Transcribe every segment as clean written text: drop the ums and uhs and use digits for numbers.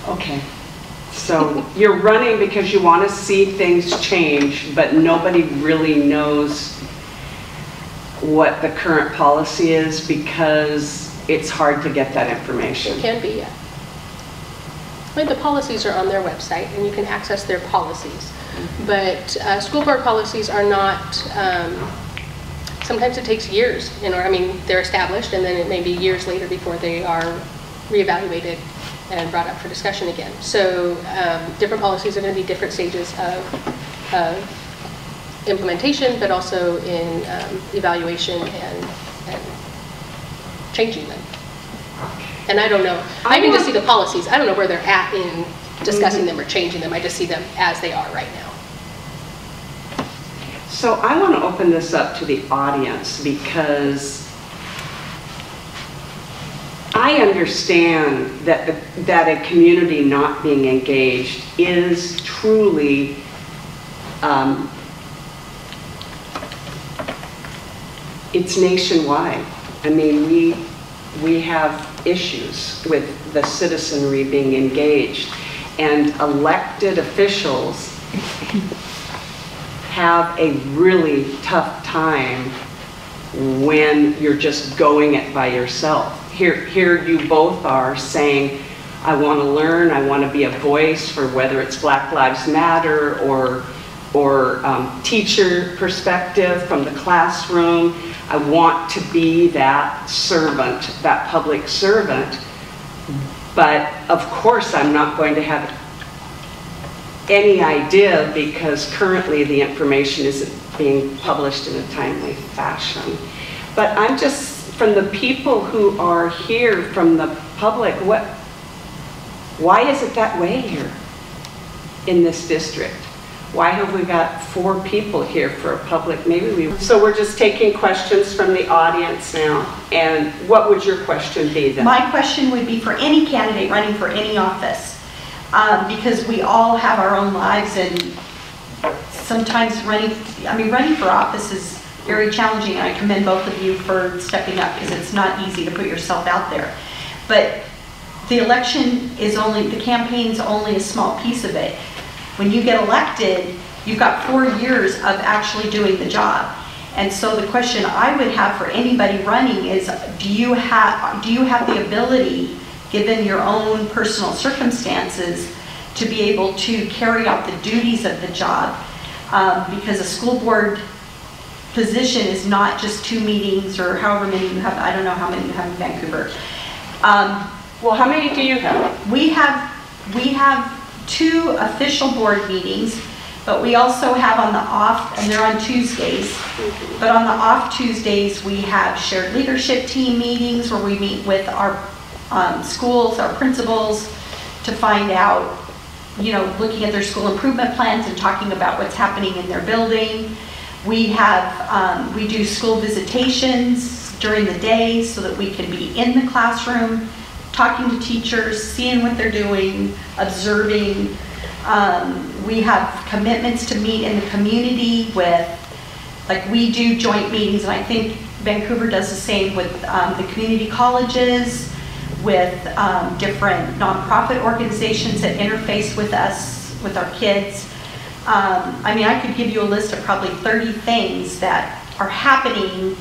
Okay. So you're running because you want to see things change, but nobody really knows what the current policy is because it's hard to get that information. It can be, yeah. I mean, the policies are on their website and you can access their policies. But school board policies are not, sometimes it takes years, I mean, they're established and then it may be years later before they are reevaluated and brought up for discussion again. So different policies are going to be different stages of implementation, but also in evaluation and changing them. And I don't know. I can just see the policies. I don't know where they're at in discussing them or changing them. I just see them as they are right now. So I want to open this up to the audience because I understand that a community not being engaged is truly it's nationwide. I mean, we have issues with the citizenry being engaged, and elected officials have a really tough time when you're just going it by yourself. Here you both are saying, I want to learn, I want to be a voice for whether it's Black Lives Matter or teacher perspective from the classroom. I want to be that servant, that public servant, but of course I'm not going to have any idea because currently the information isn't being published in a timely fashion. But I'm just, from the people who are here, from the public, why is it that way here in this district? Why have we got 4 people here for a public, so we're just taking questions from the audience now. And what would your question be then? My question would be for any candidate running for any office, because we all have our own lives, and sometimes running for office is very challenging. And I commend both of you for stepping up because it's not easy to put yourself out there. But the election is the campaign's only a small piece of it. When you get elected, you've got 4 years of actually doing the job. And so the question I would have for anybody running is, do you have the ability, given your own personal circumstances, to be able to carry out the duties of the job? Because a school board position is not just 2 meetings or however many you have. I don't know how many you have in Vancouver. Well, how many do you have? We have 2 official board meetings, but we also have on the off, and they're on Tuesdays, but on the off Tuesdays we have shared leadership team meetings where we meet with our schools, our principals, to find out, looking at their school improvement plans and talking about what's happening in their building. We have, we do school visitations during the day so that we can be in the classroom, talking to teachers, seeing what they're doing, observing. We have commitments to meet in the community with, we do joint meetings, and I think Vancouver does the same with the community colleges, with different nonprofit organizations that interface with us, with our kids. I could give you a list of probably 30 things that are happening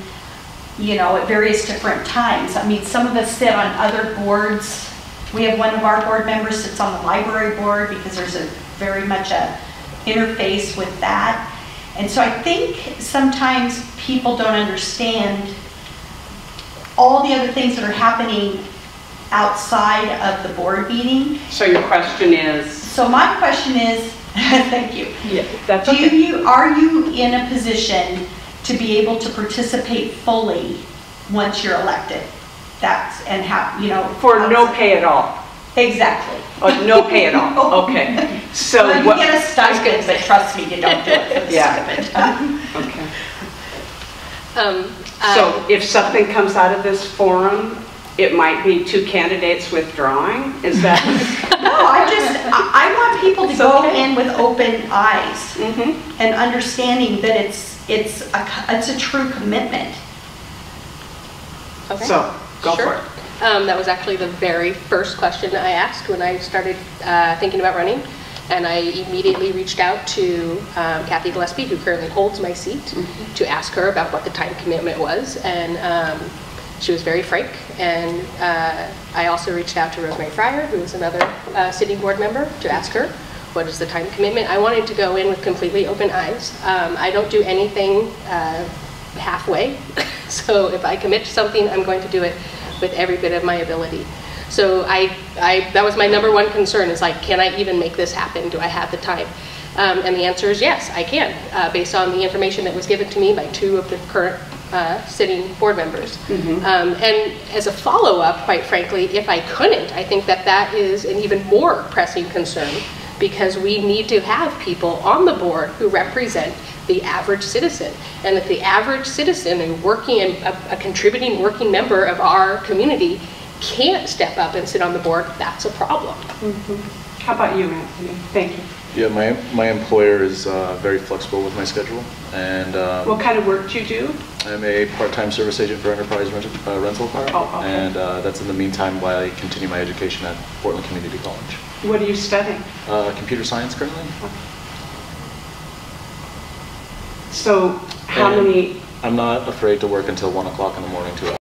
at various different times. Some of us sit on other boards. We have one of our board members sits on the library board because there's very much a interface with that. And so I think sometimes people don't understand all the other things that are happening outside of the board meeting. So your question is? So my question is, thank you. Yeah, that's okay. Are you in a position to be able to participate fully once you're elected? For no pay at all. Exactly. Oh, no pay at all. Okay. So well, you get a stipend, but trust me, you don't do it for the stipend. Okay. So if something comes out of this forum, it might be 2 candidates withdrawing? Is that? No, I want people to go in with open eyes and understanding that it's a true commitment. Okay. So go for it. That was actually the very first question I asked when I started thinking about running. And I immediately reached out to Kathy Gillespie, who currently holds my seat, to ask her about what the time commitment was. And she was very frank. And I also reached out to Rosemary Fryer, who is another sitting board member, to ask her, what is the time commitment? I wanted to go in with completely open eyes. I don't do anything halfway. So if I commit to something, I'm going to do it with every bit of my ability. So that was my number one concern, is like, can I even make this happen? Do I have the time? And the answer is yes, I can, based on the information that was given to me by 2 of the current sitting board members. And as a follow-up, quite frankly, if I couldn't, I think that that is an even more pressing concern, because we need to have people on the board who represent the average citizen. And if the average citizen, a contributing working member of our community, can't step up and sit on the board, that's a problem. How about you, Anthony? Thank you. Yeah, my employer is very flexible with my schedule, and What kind of work do you do? I'm a part-time service agent for Enterprise Rental Car, Oh, okay. and that's in the meantime while I continue my education at Portland Community College. What are you studying? Computer science currently. So how And many I'm not afraid to work until 1 o'clock in the morning, 2 hours.